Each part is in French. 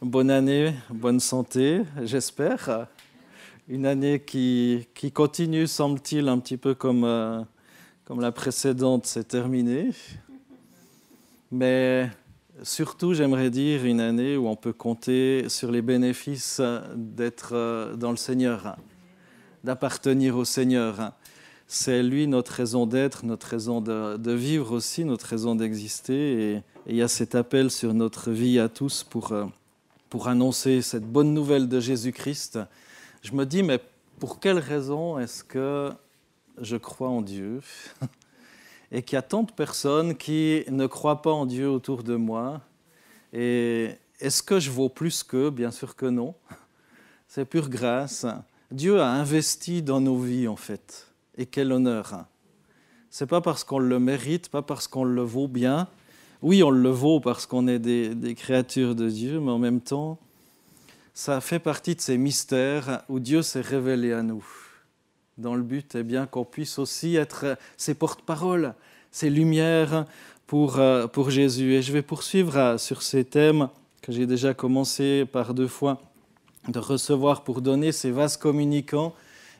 Bonne année, bonne santé, j'espère. Une année qui continue, semble-t-il, un petit peu comme la précédente s'est terminée. Mais surtout, j'aimerais dire une année où on peut compter sur les bénéfices d'être dans le Seigneur, d'appartenir au Seigneur. C'est lui notre raison d'être, notre raison de vivre aussi, notre raison d'exister. Et il y a cet appel sur notre vie à tous pour annoncer cette bonne nouvelle de Jésus-Christ. Je me dis, mais pour quelle raison est-ce que je crois en Dieu et qu'il y a tant de personnes qui ne croient pas en Dieu autour de moi? Et est-ce que je vaux plus qu'eux? Bien sûr que non. C'est pure grâce. Dieu a investi dans nos vies, en fait. Et quel honneur. Ce n'est pas parce qu'on le mérite, pas parce qu'on le vaut bien. Oui, on le vaut parce qu'on est des créatures de Dieu, mais en même temps, ça fait partie de ces mystères où Dieu s'est révélé à nous. Dans le but, qu'on puisse aussi être ses porte-paroles, ses lumières pour Jésus. Et je vais poursuivre sur ces thèmes que j'ai déjà commencé par 2 fois de recevoir pour donner ces vases communicants.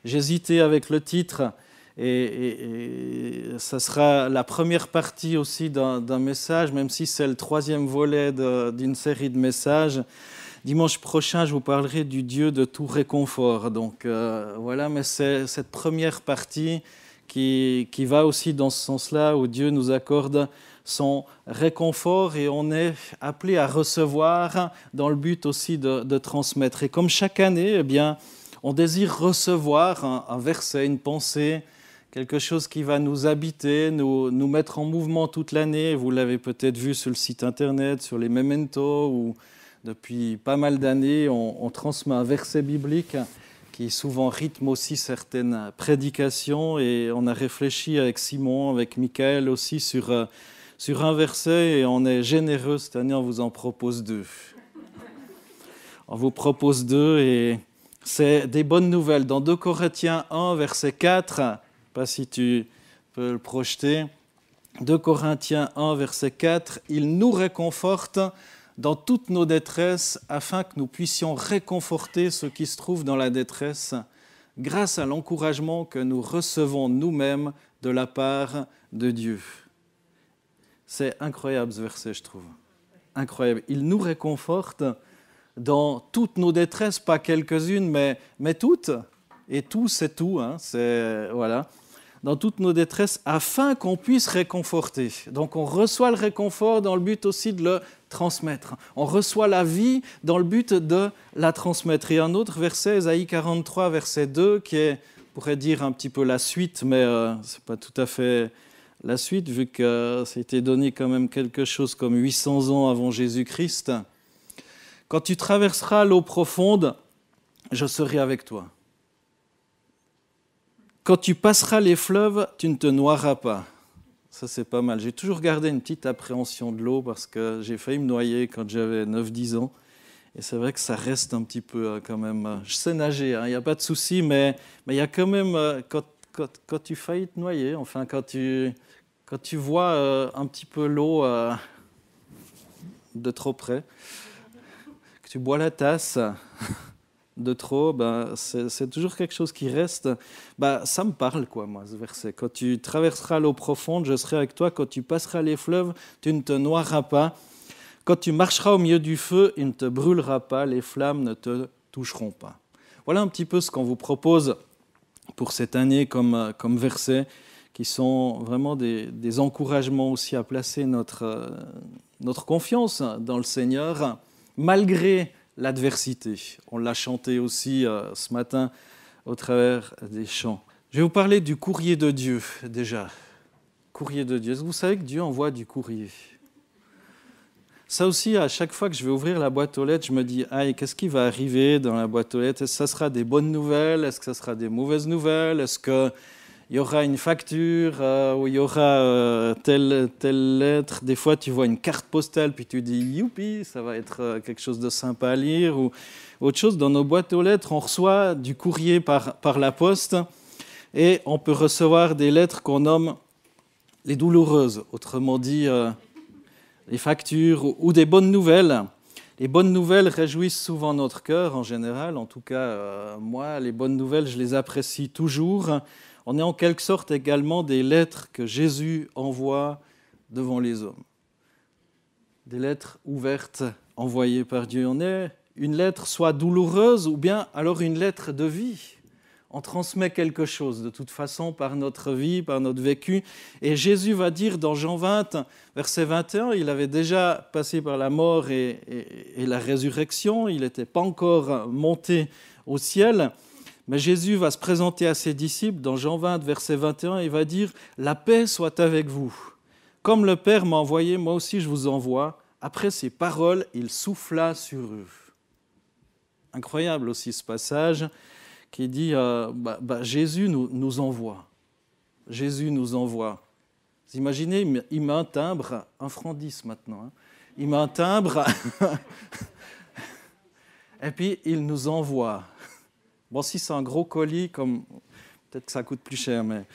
J'hésitais avec le titre et ça sera la première partie aussi d'un message, même si c'est le 3e volet d'une série de messages. Dimanche prochain, je vous parlerai du Dieu de tout réconfort. Donc voilà, mais c'est cette première partie qui va aussi dans ce sens-là, où Dieu nous accorde son réconfort et on est appelé à recevoir dans le but aussi de transmettre. Et comme chaque année, on désire recevoir un verset, une pensée, quelque chose qui va nous habiter, nous mettre en mouvement toute l'année. Vous l'avez peut-être vu sur le site internet, sur les mementos, où depuis pas mal d'années, on transmet un verset biblique qui souvent rythme aussi certaines prédications. Et on a réfléchi avec Simon, avec Michael aussi sur un verset et on est généreux. Cette année, on vous en propose 2. On vous propose 2 et c'est des bonnes nouvelles. Dans 2 Corinthiens 1, verset 4, je ne sais pas si tu peux le projeter, 2 Corinthiens 1, verset 4, « Il nous réconforte dans toutes nos détresses, afin que nous puissions réconforter ceux qui se trouvent dans la détresse, grâce à l'encouragement que nous recevons nous-mêmes de la part de Dieu. » C'est incroyable ce verset, je trouve. Incroyable. Il nous réconforte dans toutes nos détresses, pas quelques-unes, mais toutes. Et tout, c'est tout. Voilà. Dans toutes nos détresses, afin qu'on puisse réconforter. Donc on reçoit le réconfort dans le but aussi de le transmettre. On reçoit la vie dans le but de la transmettre. Et un autre verset, Ésaïe 43, verset 2, qui est, on pourrait dire un petit peu la suite, mais ce n'est pas tout à fait la suite, vu que ça a été donné quand même quelque chose comme 800 ans avant Jésus-Christ. « Quand tu traverseras l'eau profonde, je serai avec toi. Quand tu passeras les fleuves, tu ne te noieras pas. » Ça, c'est pas mal. J'ai toujours gardé une petite appréhension de l'eau parce que j'ai failli me noyer quand j'avais 9-10 ans. Et c'est vrai que ça reste un petit peu quand même... Je sais nager, il n'y a pas de souci, mais il y a quand même... Quand tu faillis te noyer, enfin, quand tu vois un petit peu l'eau de trop près, que tu bois la tasse de trop, c'est toujours quelque chose qui reste. Ça me parle, moi, ce verset. Quand tu traverseras l'eau profonde, je serai avec toi. Quand tu passeras les fleuves, tu ne te noieras pas. Quand tu marcheras au milieu du feu, il ne te brûlera pas, les flammes ne te toucheront pas. Voilà un petit peu ce qu'on vous propose pour cette année comme versets, qui sont vraiment des encouragements aussi à placer notre confiance dans le Seigneur, malgré l'adversité. On l'a chanté aussi ce matin au travers des chants. Je vais vous parler du courrier de Dieu, déjà. Courrier de Dieu. Est-ce que vous savez que Dieu envoie du courrier? Ça aussi, à chaque fois que je vais ouvrir la boîte aux lettres, je me dis « Aïe, qu'est-ce qui va arriver dans la boîte aux lettres? Est-ce que ça sera des bonnes nouvelles? Est-ce que ça sera des mauvaises nouvelles? Est-ce qu'il y aura une facture où il y aura telle lettre? » Des fois, tu vois une carte postale, puis tu dis « Youpi, ça va être quelque chose de sympa à lire. » Ou autre chose, dans nos boîtes aux lettres, on reçoit du courrier par la poste et on peut recevoir des lettres qu'on nomme les douloureuses, autrement dit les factures ou des bonnes nouvelles. Les bonnes nouvelles réjouissent souvent notre cœur en général. En tout cas, moi, les bonnes nouvelles, je les apprécie toujours. On est en quelque sorte également des lettres que Jésus envoie devant les hommes. Des lettres ouvertes envoyées par Dieu. On est une lettre soit douloureuse ou bien alors une lettre de vie. On transmet quelque chose de toute façon par notre vie, par notre vécu. Et Jésus va dire dans Jean 20, verset 21, il avait déjà passé par la mort et la résurrection, il n'était pas encore monté au ciel, mais Jésus va se présenter à ses disciples dans Jean 20, verset 21, il va dire « La paix soit avec vous. Comme le Père m'a envoyé, moi aussi je vous envoie. » Après ces paroles, il souffla sur eux. Incroyable aussi ce passage qui dit Jésus nous envoie. Jésus nous envoie. Vous imaginez, il met un timbre, 1 franc 10 maintenant. Hein. Il met un timbre et puis il nous envoie. Bon, si c'est un gros colis, peut-être que ça coûte plus cher, mais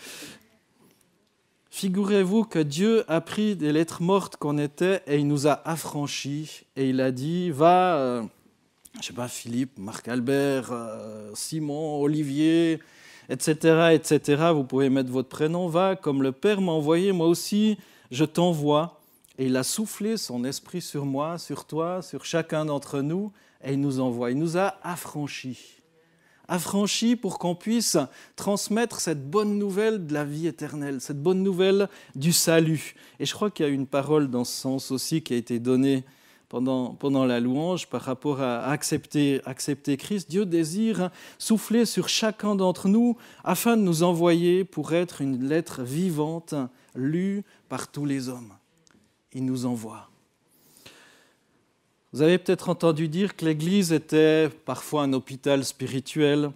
figurez-vous que Dieu a pris des lettres mortes qu'on était et il nous a affranchis et il a dit va. Je ne sais pas, Philippe, Marc-Albert, Simon, Olivier, etc., etc. Vous pouvez mettre votre prénom. Va, comme le Père m'a envoyé, moi aussi, je t'envoie. Et il a soufflé son esprit sur moi, sur toi, sur chacun d'entre nous, et il nous envoie. Il nous a affranchis. Affranchis pour qu'on puisse transmettre cette bonne nouvelle de la vie éternelle, cette bonne nouvelle du salut. Et je crois qu'il y a une parole dans ce sens aussi qui a été donnée pendant la louange par rapport à accepter Christ. Dieu désire souffler sur chacun d'entre nous afin de nous envoyer pour être une lettre vivante, lue par tous les hommes. Il nous envoie. Vous avez peut-être entendu dire que l'Église était parfois un hôpital spirituel,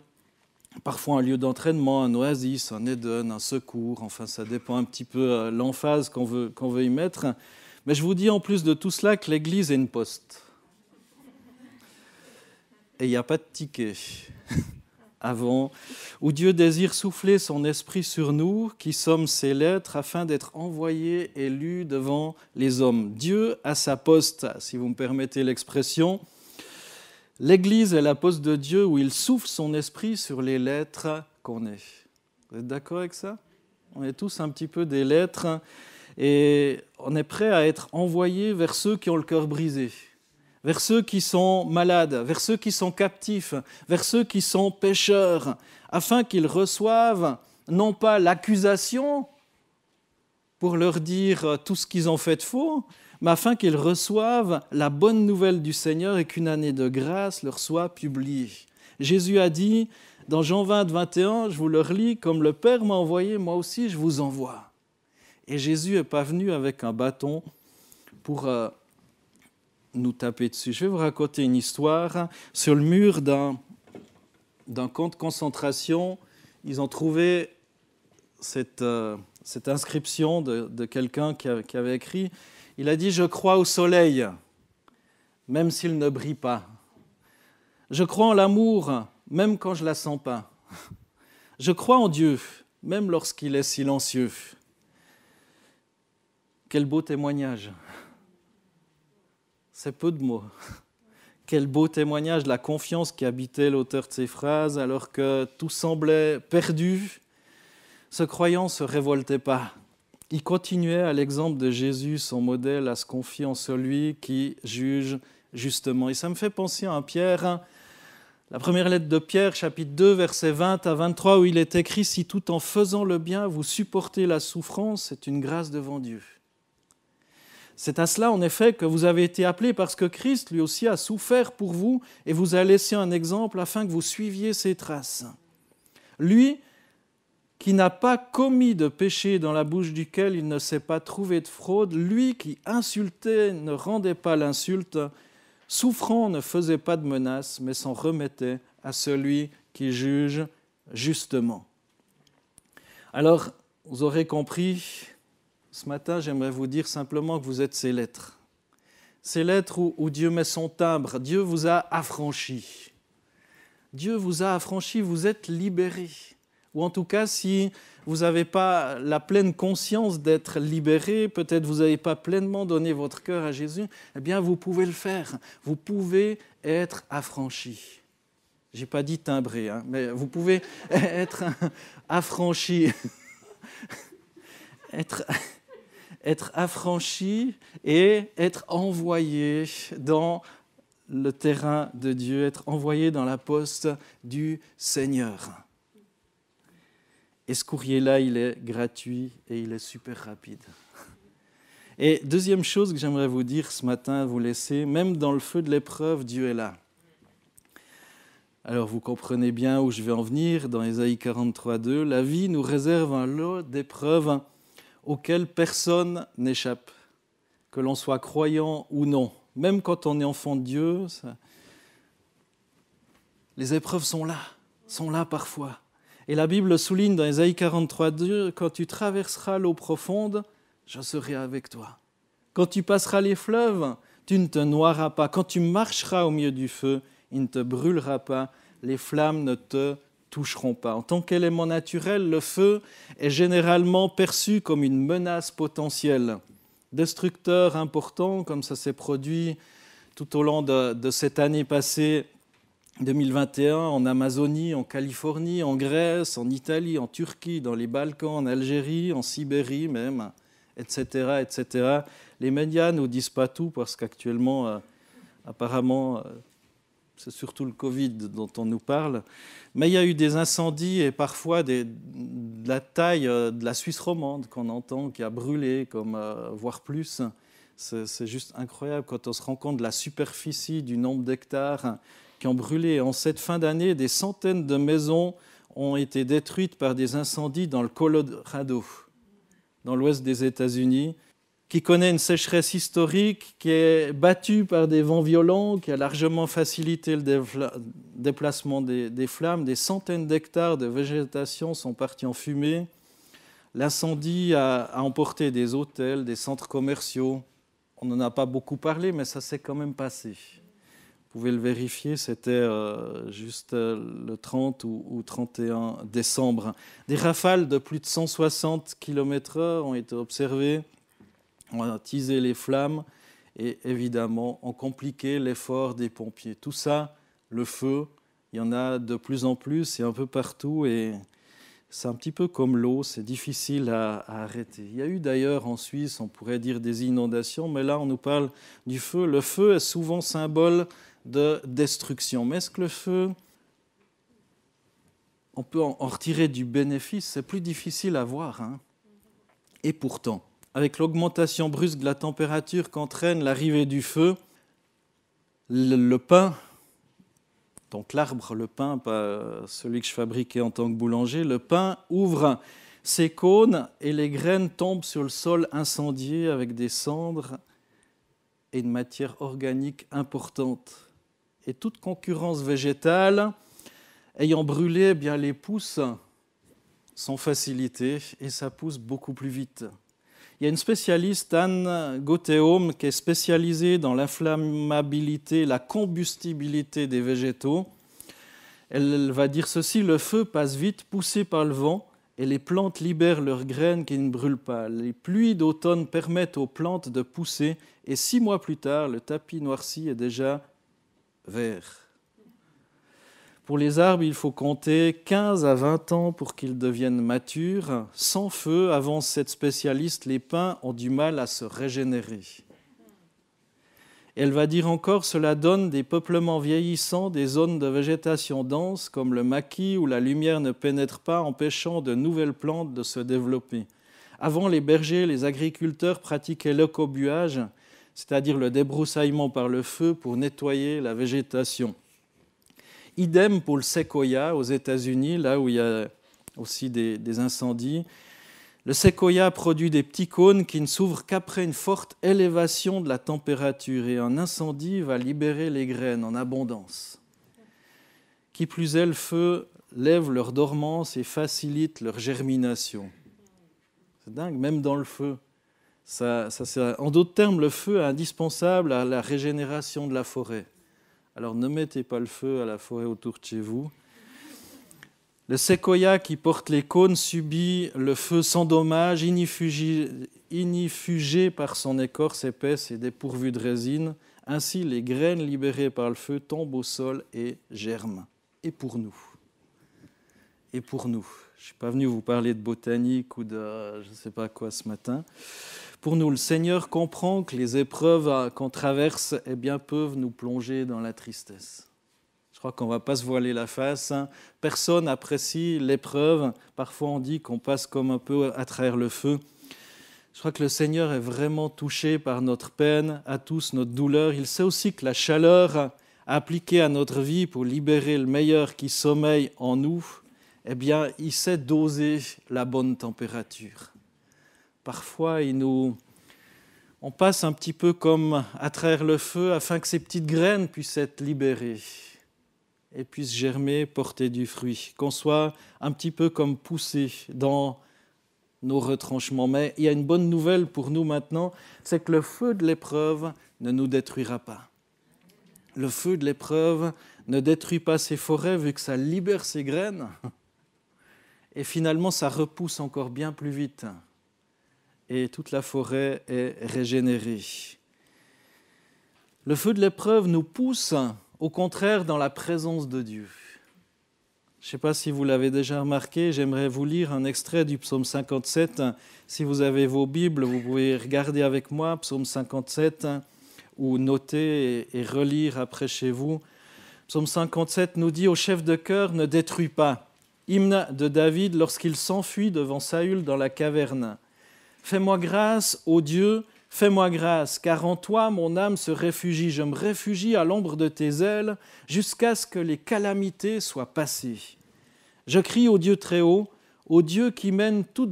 parfois un lieu d'entraînement, un oasis, un Éden, un secours. Enfin, ça dépend un petit peu l'emphase qu'on veut y mettre. Mais je vous dis en plus de tout cela que l'Église est une poste. Et il n'y a pas de ticket avant, où Dieu désire souffler son esprit sur nous, qui sommes ses lettres, afin d'être envoyés et lus devant les hommes. Dieu a sa poste, si vous me permettez l'expression. L'Église est la poste de Dieu où il souffle son esprit sur les lettres qu'on est. Vous êtes d'accord avec ça ? On est tous un petit peu des lettres. Et on est prêt à être envoyé vers ceux qui ont le cœur brisé, vers ceux qui sont malades, vers ceux qui sont captifs, vers ceux qui sont pécheurs, afin qu'ils reçoivent non pas l'accusation pour leur dire tout ce qu'ils ont fait de faux, mais afin qu'ils reçoivent la bonne nouvelle du Seigneur et qu'une année de grâce leur soit publiée. Jésus a dit dans Jean 20, 21, je vous le relis, « Comme le Père m'a envoyé, moi aussi je vous envoie ». Et Jésus n'est pas venu avec un bâton pour nous taper dessus. Je vais vous raconter une histoire. Sur le mur d'un camp de concentration, ils ont trouvé cette inscription de quelqu'un qui avait écrit. Il a dit « Je crois au soleil, même s'il ne brille pas. Je crois en l'amour, même quand je ne la sens pas. Je crois en Dieu, même lorsqu'il est silencieux. » Quel beau témoignage. C'est peu de mots. Quel beau témoignage de la confiance qui habitait l'auteur de ces phrases, alors que tout semblait perdu. Ce croyant ne se révoltait pas. Il continuait, à l'exemple de Jésus, son modèle, à se confier en celui qui juge justement. Et ça me fait penser à un Pierre, la première lettre de Pierre, chapitre 2, versets 20 à 23, où il est écrit « Si tout en faisant le bien, vous supportez la souffrance, c'est une grâce devant Dieu. » C'est à cela, en effet, que vous avez été appelés parce que Christ, lui aussi, a souffert pour vous et vous a laissé un exemple afin que vous suiviez ses traces. Lui, qui n'a pas commis de péché dans la bouche duquel il ne s'est pas trouvé de fraude, lui qui insultait ne rendait pas l'insulte, souffrant ne faisait pas de menace, mais s'en remettait à celui qui juge justement. Alors, vous aurez compris, ce matin, j'aimerais vous dire simplement que vous êtes ces lettres. Ces lettres où Dieu met son timbre, Dieu vous a affranchis. Dieu vous a affranchis, vous êtes libérés. Ou en tout cas, si vous n'avez pas la pleine conscience d'être libéré, peut-être vous n'avez pas pleinement donné votre cœur à Jésus, eh bien vous pouvez le faire. Vous pouvez être affranchi. Je n'ai pas dit timbré, hein, mais vous pouvez être affranchi. être affranchi et être envoyé dans le terrain de Dieu, être envoyé dans la poste du Seigneur. Et ce courrier-là, il est gratuit et il est super rapide. Et deuxième chose que j'aimerais vous dire ce matin, vous laisser, même dans le feu de l'épreuve, Dieu est là. Alors vous comprenez bien où je vais en venir, dans Ésaïe 43:2, la vie nous réserve un lot d'épreuves auxquelles personne n'échappe, que l'on soit croyant ou non. Même quand on est enfant de Dieu, les épreuves sont là parfois. Et la Bible souligne dans Ésaïe 43:2, « Quand tu traverseras l'eau profonde, je serai avec toi. Quand tu passeras les fleuves, tu ne te noieras pas. Quand tu marcheras au milieu du feu, il ne te brûlera pas. Les flammes ne te toucheront pas. » En tant qu'élément naturel, le feu est généralement perçu comme une menace potentielle. Destructeur important, comme ça s'est produit tout au long de cette année passée 2021, en Amazonie, en Californie, en Grèce, en Italie, en Turquie, dans les Balkans, en Algérie, en Sibérie même, etc., etc. Les médias ne nous disent pas tout parce qu'actuellement, apparemment, c'est surtout le Covid dont on nous parle. Mais il y a eu des incendies et parfois de la taille de la Suisse romande qu'on entend, qui a brûlé, voire plus. C'est juste incroyable quand on se rend compte de la superficie, du nombre d'hectares qui ont brûlé. En cette fin d'année, des centaines de maisons ont été détruites par des incendies dans le Colorado, dans l'ouest des États-Unis, qui connaît une sécheresse historique, qui est battue par des vents violents, qui a largement facilité le déplacement des flammes. Des centaines d'hectares de végétation sont partis en fumée. L'incendie a emporté des hôtels, des centres commerciaux. On n'en a pas beaucoup parlé, mais ça s'est quand même passé. Vous pouvez le vérifier, c'était juste le 30 ou 31 décembre. Des rafales de plus de 160 km/h ont été observées, ont attisé les flammes et évidemment ont compliqué l'effort des pompiers. Tout ça, le feu, il y en a de plus en plus et un peu partout et c'est un petit peu comme l'eau, c'est difficile à arrêter. Il y a eu d'ailleurs en Suisse, on pourrait dire des inondations, mais là on nous parle du feu. Le feu est souvent symbole de destruction. Mais est-ce que le feu, on peut en retirer du bénéfice? C'est plus difficile à voir. Hein. Et pourtant, avec l'augmentation brusque de la température qu'entraîne l'arrivée du feu, le pain, donc l'arbre, le pain, pas celui que je fabriquais en tant que boulanger, le pain ouvre ses cônes et les graines tombent sur le sol incendié avec des cendres et une matière organique importante. Et toute concurrence végétale ayant brûlé, eh bien, les pousses sont facilitées et ça pousse beaucoup plus vite. Il y a une spécialiste, Anne Gotteaume, qui est spécialisée dans l'inflammabilité, la combustibilité des végétaux. Elle va dire ceci: le feu passe vite, poussé par le vent, et les plantes libèrent leurs graines qui ne brûlent pas. Les pluies d'automne permettent aux plantes de pousser, et 6 mois plus tard, le tapis noirci est déjà vert. Pour les arbres, il faut compter 15 à 20 ans pour qu'ils deviennent matures. Sans feu, avance cette spécialiste, les pins ont du mal à se régénérer. Elle va dire encore, cela donne des peuplements vieillissants, des zones de végétation dense comme le maquis où la lumière ne pénètre pas, empêchant de nouvelles plantes de se développer. Avant, les bergers, les agriculteurs pratiquaient l'écobuage, c'est-à-dire le débroussaillement par le feu pour nettoyer la végétation. Idem pour le séquoia aux États-Unis, là où il y a aussi des incendies. Le séquoia produit des petits cônes qui ne s'ouvrent qu'après une forte élévation de la température et un incendie va libérer les graines en abondance. Qui plus est, le feu lève leur dormance et facilite leur germination. C'est dingue, même dans le feu. En d'autres termes, le feu est indispensable à la régénération de la forêt. Alors ne mettez pas le feu à la forêt autour de chez vous. Le séquoia qui porte les cônes subit le feu sans dommage, inifugé par son écorce épaisse et dépourvue de résine. Ainsi, les graines libérées par le feu tombent au sol et germent. Et pour nous, je ne suis pas venu vous parler de botanique ou de je ne sais pas quoi ce matin. Pour nous, le Seigneur comprend que les épreuves qu'on traverse peuvent nous plonger dans la tristesse. Je crois qu'on ne va pas se voiler la face. Personne n'apprécie l'épreuve. Parfois, on dit qu'on passe comme un peu à travers le feu. Je crois que le Seigneur est vraiment touché par notre peine, à tous notre douleur. Il sait aussi que la chaleur appliquée à notre vie pour libérer le meilleur qui sommeille en nous, il sait doser la bonne température. Parfois, on passe un petit peu comme à travers le feu afin que ces petites graines puissent être libérées et puissent germer, porter du fruit, qu'on soit un petit peu comme poussé dans nos retranchements. Mais il y a une bonne nouvelle pour nous maintenant, c'est que le feu de l'épreuve ne nous détruira pas. Le feu de l'épreuve ne détruit pas ces forêts vu que ça libère ces graines et finalement ça repousse encore bien plus vite et toute la forêt est régénérée. Le feu de l'épreuve nous pousse au contraire dans la présence de Dieu. Je ne sais pas si vous l'avez déjà remarqué, j'aimerais vous lire un extrait du psaume 57. Si vous avez vos Bibles, vous pouvez regarder avec moi, psaume 57, ou noter et relire après chez vous. Psaume 57 nous dit « Au chef de chœur, ne détruis pas ». Hymne de David lorsqu'il s'enfuit devant Saül dans la caverne. « Fais-moi grâce, ô Dieu, fais-moi grâce, car en toi mon âme se réfugie. Je me réfugie à l'ombre de tes ailes jusqu'à ce que les calamités soient passées. Je crie au Dieu très haut, au Dieu qui mène toute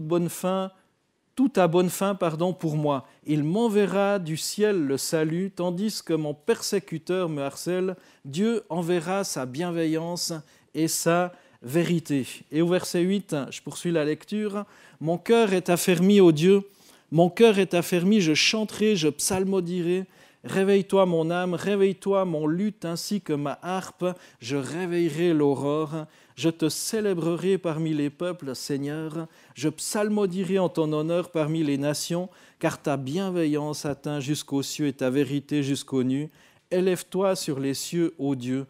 à bonne fin pour moi. Il m'enverra du ciel le salut, tandis que mon persécuteur me harcèle. Dieu enverra sa bienveillance et sa vérité. » Et au verset 8, je poursuis la lecture. « Mon cœur est affermi, ô Dieu. Mon cœur est affermi, je chanterai, je psalmodierai. Réveille-toi mon âme, réveille-toi mon luth ainsi que ma harpe. Je réveillerai l'aurore. Je te célébrerai parmi les peuples, Seigneur. Je psalmodierai en ton honneur parmi les nations, car ta bienveillance atteint jusqu'aux cieux et ta vérité jusqu'aux nues. Élève-toi sur les cieux, ô Dieu,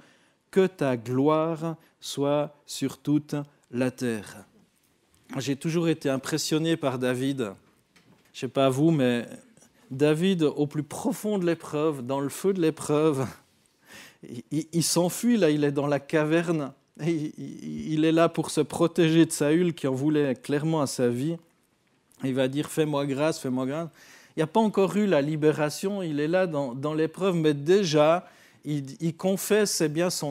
que ta gloire soit sur toute la terre. » J'ai toujours été impressionné par David. Je ne sais pas vous, mais David, au plus profond de l'épreuve, dans le feu de l'épreuve, il s'enfuit, là, il est dans la caverne. Il est là pour se protéger de Saül qui en voulait clairement à sa vie. Il va dire « Fais-moi grâce, fais-moi grâce ». Il n'y a pas encore eu la libération, il est là dans l'épreuve, mais déjà, il confesse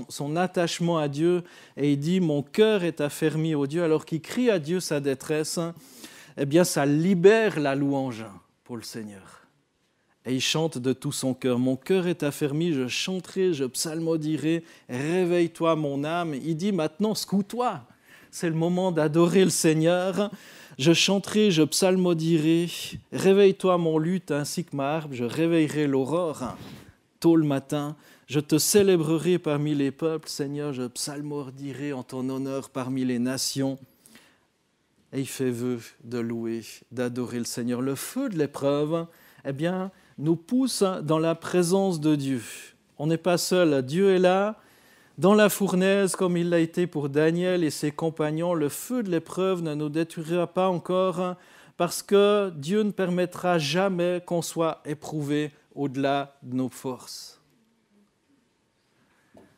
son attachement à Dieu et il dit « Mon cœur est affermi au Dieu ». Alors qu'il crie à Dieu sa détresse, ça libère la louange pour le Seigneur. Et il chante de tout son cœur. « Mon cœur est affermi, je chanterai, je psalmodierai, réveille-toi mon âme ». Il dit maintenant, secoue-toi. C'est le moment d'adorer le Seigneur. Je chanterai, je psalmodierai, réveille-toi mon luth ainsi que ma harpe, je réveillerai l'aurore tôt le matin. Je te célébrerai parmi les peuples, Seigneur, je psalmodierai en ton honneur parmi les nations. Et il fait vœu de louer, d'adorer le Seigneur. Le feu de l'épreuve, nous pousse dans la présence de Dieu. On n'est pas seul, Dieu est là, dans la fournaise, comme il l'a été pour Daniel et ses compagnons. Le feu de l'épreuve ne nous détruira pas encore, parce que Dieu ne permettra jamais qu'on soit éprouvé au-delà de nos forces.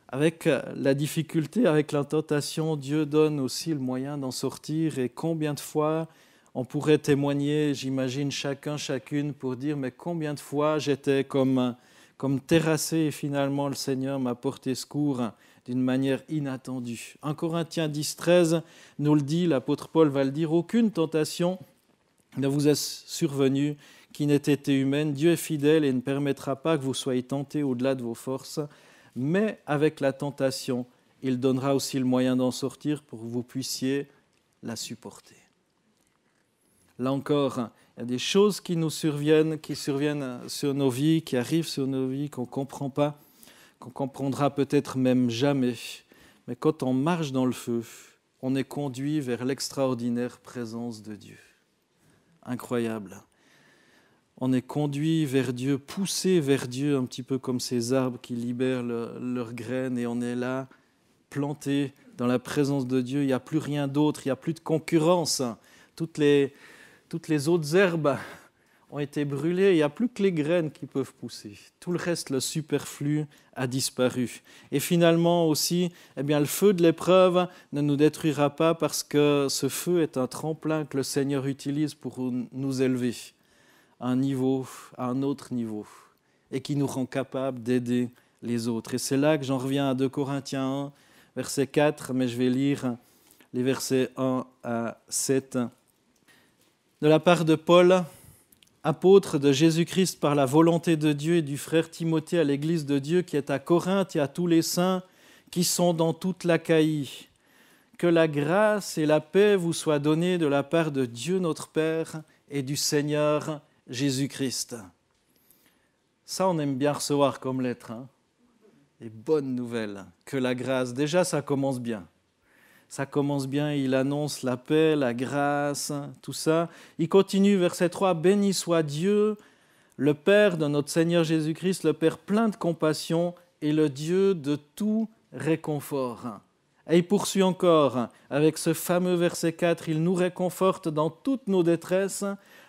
Avec la difficulté, avec la tentation, Dieu donne aussi le moyen d'en sortir. Et combien de fois on pourrait témoigner, j'imagine chacune, pour dire « mais combien de fois j'étais comme terrassé et finalement le Seigneur m'a porté secours d'une manière inattendue. » 1 Corinthiens 10, 13 nous le dit, l'apôtre Paul va le dire « Aucune tentation ne vous est survenue qui n'ait été humaine. Dieu est fidèle et ne permettra pas que vous soyez tentés au-delà de vos forces. Mais avec la tentation, il donnera aussi le moyen d'en sortir pour que vous puissiez la supporter. » Là encore, il y a des choses qui surviennent sur nos vies, qui arrivent sur nos vies, qu'on ne comprend pas, qu'on ne comprendra peut-être même jamais. Mais quand on marche dans le feu, on est conduit vers l'extraordinaire présence de Dieu. Incroyable. On est conduit vers Dieu, poussé vers Dieu, un petit peu comme ces arbres qui libèrent leurs graines, et on est là, planté dans la présence de Dieu. Il n'y a plus rien d'autre, il n'y a plus de concurrence. Toutes les autres herbes ont été brûlées, il n'y a plus que les graines qui peuvent pousser. Tout le reste, le superflu, a disparu. Et finalement aussi, le feu de l'épreuve ne nous détruira pas parce que ce feu est un tremplin que le Seigneur utilise pour nous élever à un autre niveau, et qui nous rend capables d'aider les autres. Et c'est là que j'en reviens à 2 Corinthiens 1, verset 4, mais je vais lire les versets 1 à 7. De la part de Paul, apôtre de Jésus-Christ par la volonté de Dieu, et du frère Timothée à l'Église de Dieu qui est à Corinthe, et à tous les saints qui sont dans toute l'Achaïe. Que la grâce et la paix vous soient données de la part de Dieu notre Père et du Seigneur Jésus-Christ. Ça, on aime bien recevoir comme lettre. Les bonnes nouvelles. Que la grâce, déjà ça commence bien. Ça commence bien, il annonce la paix, la grâce, tout ça. Il continue, verset 3, « Béni soit Dieu, le Père de notre Seigneur Jésus-Christ, le Père plein de compassion et le Dieu de tout réconfort. » Et il poursuit encore avec ce fameux verset 4, « Il nous réconforte dans toutes nos détresses,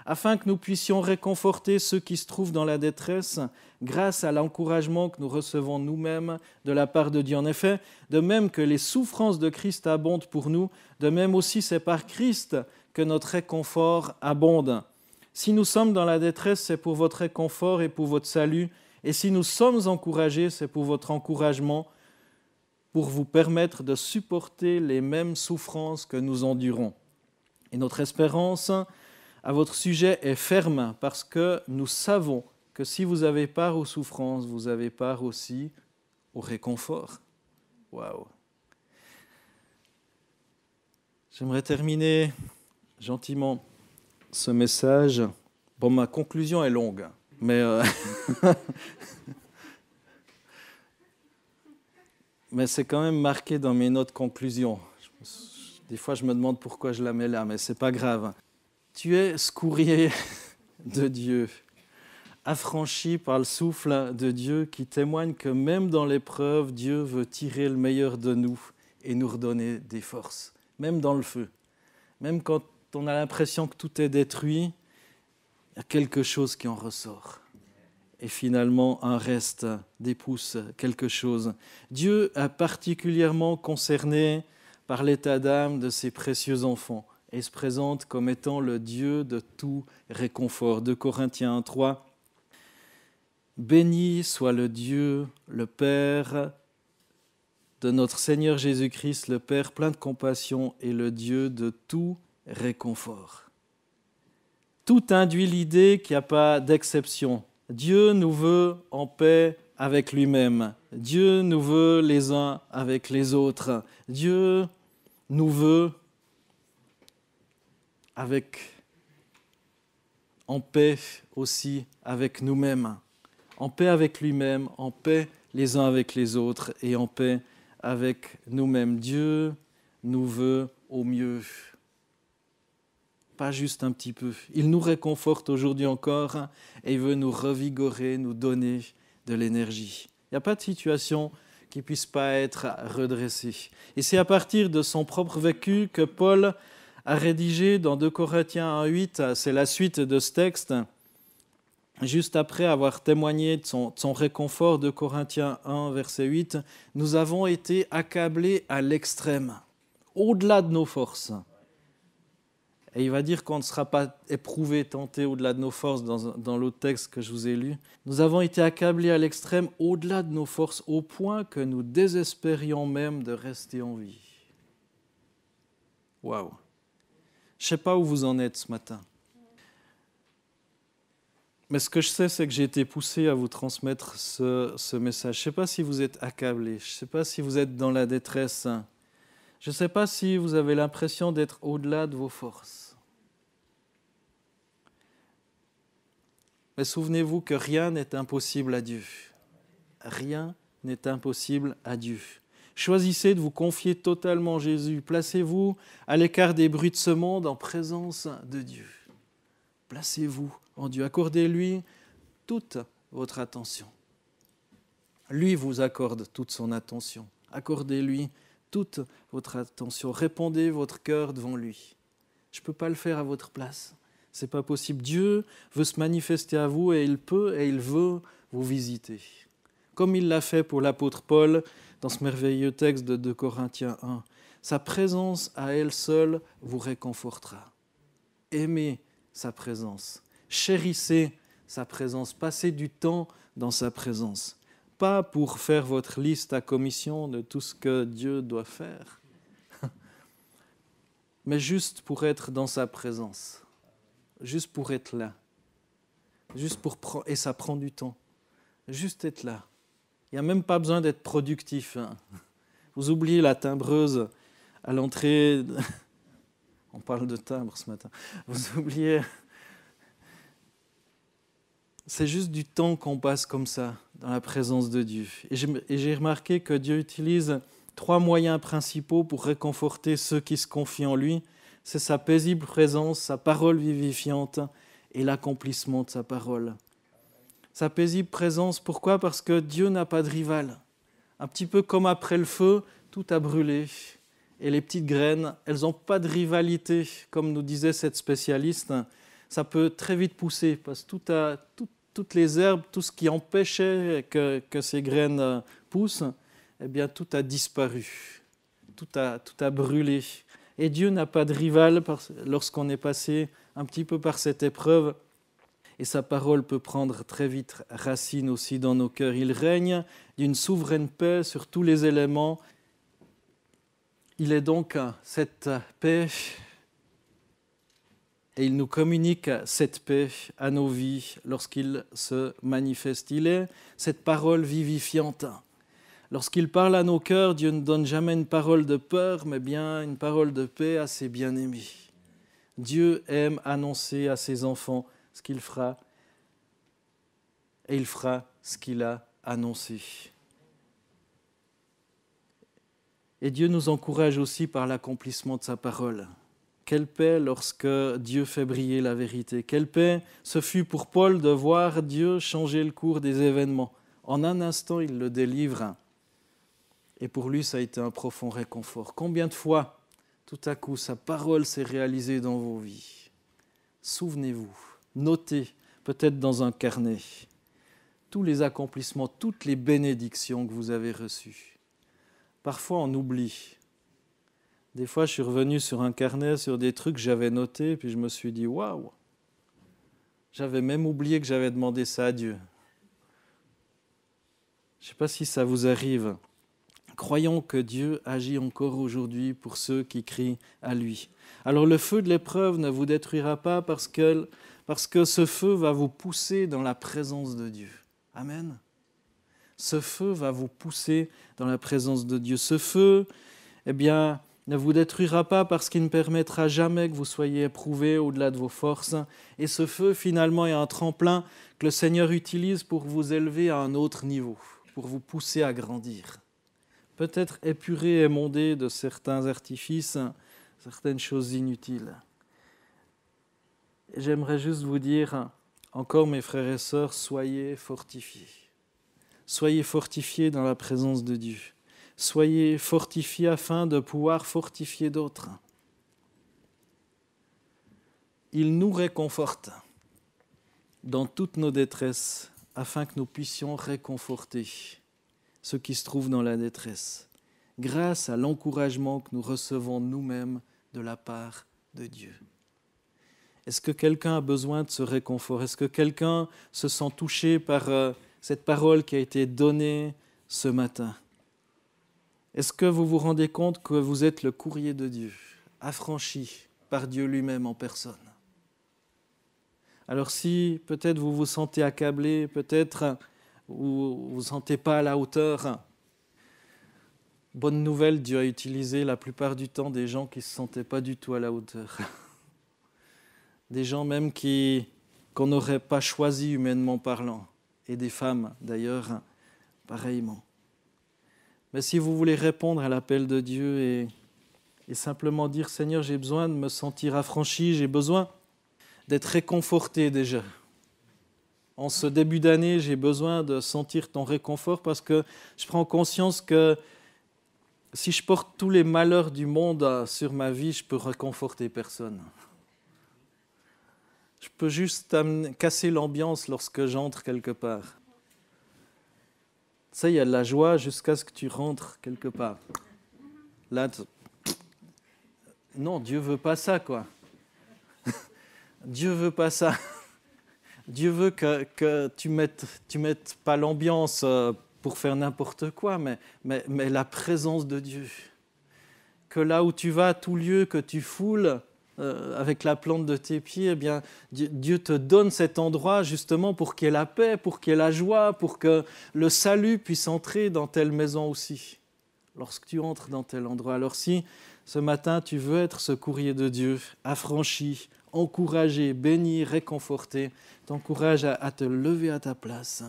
afin que nous puissions réconforter ceux qui se trouvent dans la détresse, grâce à l'encouragement que nous recevons nous-mêmes de la part de Dieu. En effet, de même que les souffrances de Christ abondent pour nous, de même aussi c'est par Christ que notre réconfort abonde. Si nous sommes dans la détresse, c'est pour votre réconfort et pour votre salut, et si nous sommes encouragés, c'est pour votre encouragement, pour vous permettre de supporter les mêmes souffrances que nous endurons. Et notre espérance à votre sujet est ferme, parce que nous savons que si vous avez part aux souffrances, vous avez part aussi au réconfort. Waouh! J'aimerais terminer gentiment ce message. Bon, ma conclusion est longue, mais mais c'est quand même marqué dans mes notes conclusion. Des fois, je me demande pourquoi je la mets là, mais c'est pas grave. Tu es ce courrier de Dieu, affranchi par le souffle de Dieu, qui témoigne que même dans l'épreuve, Dieu veut tirer le meilleur de nous et nous redonner des forces, même dans le feu. Même quand on a l'impression que tout est détruit, il y a quelque chose qui en ressort. Et finalement, un reste dépousse quelque chose. Dieu est particulièrement concerné par l'état d'âme de ses précieux enfants et se présente comme étant le Dieu de tout réconfort. 2 Corinthiens 3. Béni soit le Dieu, le Père de notre Seigneur Jésus-Christ, le Père plein de compassion et le Dieu de tout réconfort. Tout induit l'idée qu'il n'y a pas d'exception. Dieu nous veut en paix avec lui-même. Dieu nous veut les uns avec les autres. Dieu nous veut en paix aussi avec nous-mêmes. En paix avec lui-même, en paix les uns avec les autres et en paix avec nous-mêmes. Dieu nous veut au mieux. Pas juste un petit peu. Il nous réconforte aujourd'hui encore et il veut nous revigorer, nous donner de l'énergie. Il n'y a pas de situation qui ne puisse pas être redressée. Et c'est à partir de son propre vécu que Paul a rédigé dans 2 Corinthiens 1,8, c'est la suite de ce texte, juste après avoir témoigné de son réconfort, 2 Corinthiens 1, verset 8, « Nous avons été accablés à l'extrême, au-delà de nos forces. » Et il va dire qu'on ne sera pas éprouvé, tenté au-delà de nos forces dans l'autre texte que je vous ai lu. Nous avons été accablés à l'extrême, au-delà de nos forces, au point que nous désespérions même de rester en vie. Waouh! Je ne sais pas où vous en êtes ce matin. Mais ce que je sais, c'est que j'ai été poussé à vous transmettre ce message. Je ne sais pas si vous êtes accablés, je ne sais pas si vous êtes dans la détresse. Je ne sais pas si vous avez l'impression d'être au-delà de vos forces. Mais souvenez-vous que rien n'est impossible à Dieu. Rien n'est impossible à Dieu. Choisissez de vous confier totalement à Jésus. Placez-vous à l'écart des bruits de ce monde en présence de Dieu. Placez-vous en Dieu. Accordez-lui toute votre attention. Lui vous accorde toute son attention. Accordez-lui toute votre attention. Répandez votre cœur devant lui. Je ne peux pas le faire à votre place. Ce n'est pas possible. Dieu veut se manifester à vous et il peut et il veut vous visiter. Comme il l'a fait pour l'apôtre Paul dans ce merveilleux texte de 2 Corinthiens 1. Sa présence à elle seule vous réconfortera. Aimez sa présence. Chérissez sa présence. Passez du temps dans sa présence. Pas pour faire votre liste à commission de tout ce que Dieu doit faire, mais juste pour être dans sa présence, juste pour être là, et ça prend du temps, juste être là. Il n'y a même pas besoin d'être productif. Vous oubliez la timbreuse à l'entrée, on parle de timbre ce matin, vous oubliez... C'est juste du temps qu'on passe comme ça, dans la présence de Dieu. Et j'ai remarqué que Dieu utilise 3 moyens principaux pour réconforter ceux qui se confient en lui. C'est sa paisible présence, sa parole vivifiante et l'accomplissement de sa parole. Sa paisible présence, pourquoi ? Parce que Dieu n'a pas de rival. Un petit peu comme après le feu, tout a brûlé. Et les petites graines, elles n'ont pas de rivalité, comme nous disait cette spécialiste. Ça peut très vite pousser, parce que toutes les herbes, tout ce qui empêchait que ces graines poussent, eh bien tout a disparu, tout a brûlé. Et Dieu n'a pas de rival lorsqu'on est passé un petit peu par cette épreuve. Et sa parole peut prendre très vite racine aussi dans nos cœurs. Il règne d'une souveraine paix sur tous les éléments. Il est donc cette paix... Et il nous communique cette paix à nos vies lorsqu'il se manifeste. Il est cette parole vivifiante. Lorsqu'il parle à nos cœurs, Dieu ne donne jamais une parole de peur, mais bien une parole de paix à ses bien-aimés. Dieu aime annoncer à ses enfants ce qu'il fera, et il fera ce qu'il a annoncé. Et Dieu nous encourage aussi par l'accomplissement de sa parole. Quelle paix lorsque Dieu fait briller la vérité. Quelle paix ce fut pour Paul de voir Dieu changer le cours des événements. En un instant, il le délivre. Et pour lui, ça a été un profond réconfort. Combien de fois, tout à coup, sa parole s'est réalisée dans vos vies ? Souvenez-vous, notez, peut-être dans un carnet, tous les accomplissements, toutes les bénédictions que vous avez reçues. Parfois, on oublie. Des fois, je suis revenu sur un carnet, sur des trucs que j'avais notés, puis je me suis dit, waouh, j'avais même oublié que j'avais demandé ça à Dieu. Je ne sais pas si ça vous arrive. Croyons que Dieu agit encore aujourd'hui pour ceux qui crient à lui. Alors le feu de l'épreuve ne vous détruira pas parce que ce feu va vous pousser dans la présence de Dieu. Amen. Ce feu va vous pousser dans la présence de Dieu. Ce feu, eh bien, ne vous détruira pas parce qu'il ne permettra jamais que vous soyez éprouvés au-delà de vos forces. Et ce feu, finalement, est un tremplin que le Seigneur utilise pour vous élever à un autre niveau, pour vous pousser à grandir. Peut-être épuré et émondé de certains artifices, certaines choses inutiles. Et j'aimerais juste vous dire, encore mes frères et sœurs, soyez fortifiés. Soyez fortifiés dans la présence de Dieu. Soyez fortifiés afin de pouvoir fortifier d'autres. Il nous réconforte dans toutes nos détresses afin que nous puissions réconforter ceux qui se trouvent dans la détresse grâce à l'encouragement que nous recevons nous-mêmes de la part de Dieu. Est-ce que quelqu'un a besoin de ce réconfort ? Est-ce que quelqu'un se sent touché par cette parole qui a été donnée ce matin ? Est-ce que vous vous rendez compte que vous êtes le courrier de Dieu, affranchi par Dieu lui-même en personne ? Alors si peut-être vous vous sentez accablé, peut-être vous ne vous sentez pas à la hauteur, bonne nouvelle, Dieu a utilisé la plupart du temps des gens qui ne se sentaient pas du tout à la hauteur. Des gens même qu'on n'aurait pas choisis humainement parlant, et des femmes d'ailleurs, pareillement. Mais si vous voulez répondre à l'appel de Dieu et simplement dire « Seigneur, j'ai besoin de me sentir affranchi, j'ai besoin d'être réconforté déjà. En ce début d'année, j'ai besoin de sentir ton réconfort parce que je prends conscience que si je porte tous les malheurs du monde sur ma vie, je peux réconforter personne. Je peux juste casser l'ambiance lorsque j'entre quelque part. Tu sais, il y a de la joie jusqu'à ce que tu rentres quelque part. Là, non, Dieu veut pas ça, quoi. Dieu veut pas ça. Dieu veut que tu mettes pas l'ambiance pour faire n'importe quoi, mais la présence de Dieu. Que là où tu vas, à tout lieu que tu foules avec la plante de tes pieds, eh bien, Dieu te donne cet endroit justement pour qu'il y ait la paix, pour qu'il y ait la joie, pour que le salut puisse entrer dans telle maison aussi, lorsque tu entres dans tel endroit. Alors si ce matin tu veux être ce courrier de Dieu, affranchi, encouragé, béni, réconforté, t'encourage à te lever à ta place.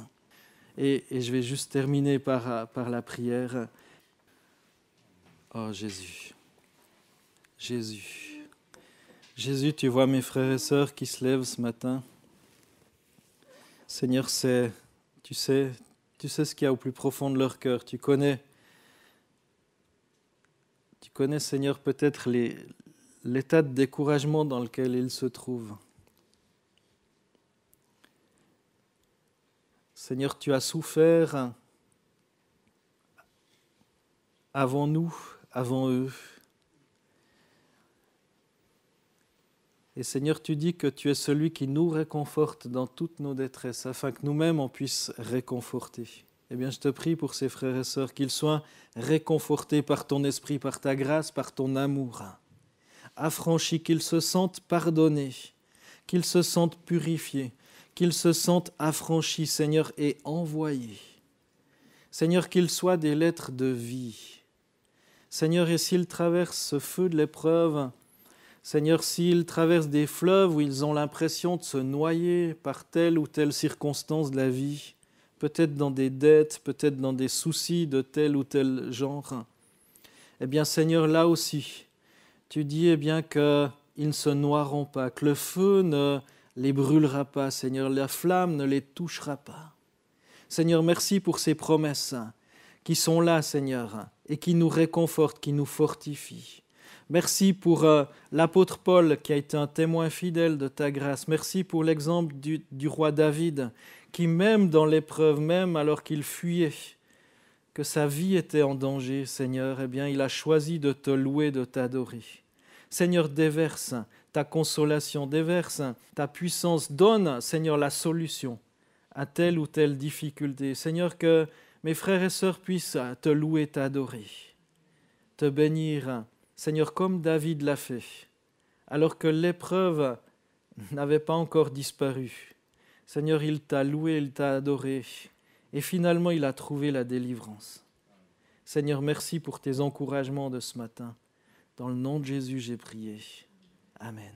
Et je vais juste terminer par la prière. Oh Jésus, Jésus, Jésus, tu vois mes frères et sœurs qui se lèvent ce matin. Seigneur, tu sais ce qu'il y a au plus profond de leur cœur. Tu connais, Seigneur, peut-être l'état de découragement dans lequel ils se trouvent. Seigneur, tu as souffert avant nous, avant eux. Et Seigneur, tu dis que tu es celui qui nous réconforte dans toutes nos détresses, afin que nous-mêmes on puisse réconforter. Eh bien, je te prie pour ces frères et sœurs, qu'ils soient réconfortés par ton esprit, par ta grâce, par ton amour. Affranchis, qu'ils se sentent pardonnés, qu'ils se sentent purifiés, qu'ils se sentent affranchis, Seigneur, et envoyés. Seigneur, qu'ils soient des lettres de vie. Seigneur, et s'ils traversent ce feu de l'épreuve, Seigneur, s'ils traversent des fleuves où ils ont l'impression de se noyer par telle ou telle circonstance de la vie, peut-être dans des dettes, peut-être dans des soucis de tel ou tel genre, eh bien, Seigneur, là aussi, tu dis qu'ils ne se noieront pas, que le feu ne les brûlera pas, Seigneur, la flamme ne les touchera pas. Seigneur, merci pour ces promesses qui sont là, Seigneur, et qui nous réconfortent, qui nous fortifient. Merci pour l'apôtre Paul qui a été un témoin fidèle de ta grâce. Merci pour l'exemple du roi David qui, même dans l'épreuve, même alors qu'il fuyait, que sa vie était en danger, Seigneur, eh bien, il a choisi de te louer, de t'adorer. Seigneur, déverse ta consolation, déverse ta puissance, donne, Seigneur, la solution à telle ou telle difficulté. Seigneur, que mes frères et sœurs puissent te louer, t'adorer, te bénir, Seigneur, comme David l'a fait, alors que l'épreuve n'avait pas encore disparu. Seigneur, il t'a loué, il t'a adoré, et finalement, il a trouvé la délivrance. Seigneur, merci pour tes encouragements de ce matin. Dans le nom de Jésus, j'ai prié. Amen.